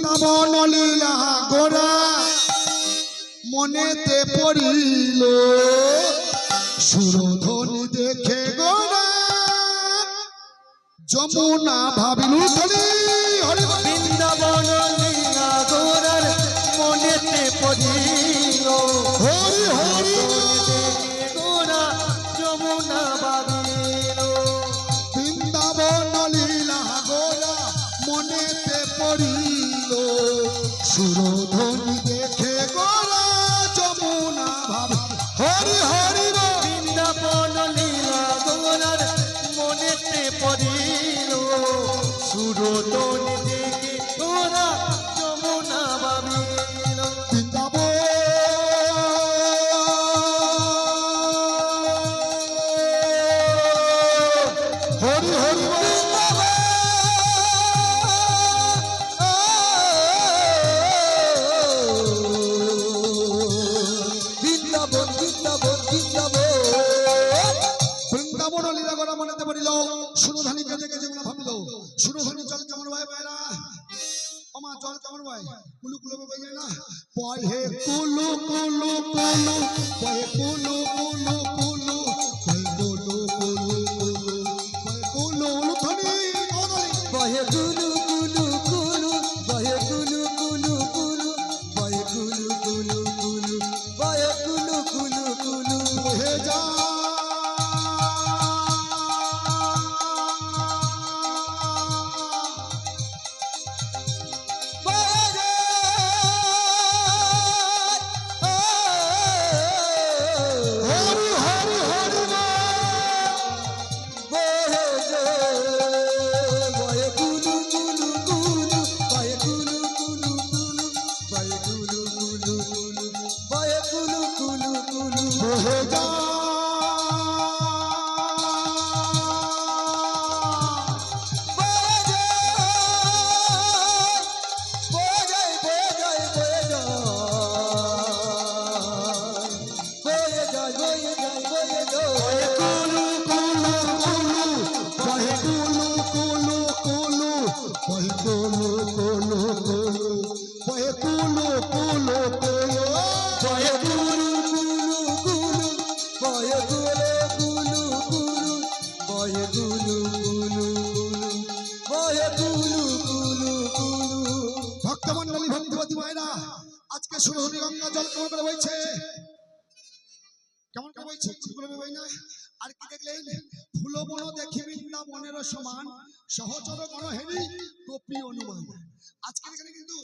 বৃন্দাবন লীলা গোরা মনেতে পড়িল সুরধ্বনি দেখে গোরা যমুনা ভাবিল বৃন্দাবন লীলা গোরার মনেতে পড়িল হরি হরি গোরা যমুনা ভাবিল বৃন্দাবন লীলা গোরা মনেতে পড়িল সুরধ্বনি দেখে গোরা যমুনা ভাবিল হরি হরি বৃন্দাবন লীলা গোরার মনেতে পড়িল সুরধ্বনি দেখে গোরা যমুনা ভাবিল বৃন্দাবন হরি হরি বৃন্দাবন বৃন্দাবন বৃন্দাবন বৃন্দাবন লীলা গোরা মনেতে পড়িল সুরধ্বনিকে দেখে যেমন ভাবিল সুরধ্বনি জল কেমন ভাই বাইরা ওমা জল কেমন ভাই কুলু কুলু বই যায় না পহে কুলু কুলু কুলু পহে কুলু কুলু কুলু পহে কুলু কুলু কুলু পহে কুলু উলুধ্বনি কোদলি বহে গুলু গুলু গুলু বহে গুলু গুলু গুলু বহে গুলু গুলু গুলু বহে গুলু গুলু গুলু বহে যা হরি হরি হরি বহে যে বহে গুলু গুলু গুলু বহে গুলু গুলু গুলু বহে গুলু গুলু গুলু বহে গুলু গুলু গুলু বহে যা কুলু কুলু কুলু বহে কুলু কুলু কুলু বহে কুলু কুলু কুলু বহে কুলু কুলু কুলু ভক্তমন্ডলী ভক্তিপতি মায়েরা আজকে সুরহরি গঙ্গা জল কেমন করে বইছে কেমন করে বইছে ফুলগুলো বই না আর কি দেখলেন ফুল বন দেখি বৃন্দাবনের সমান সহচর গণ হেরি গোপী অনুমান আজকে এখানে কিন্তু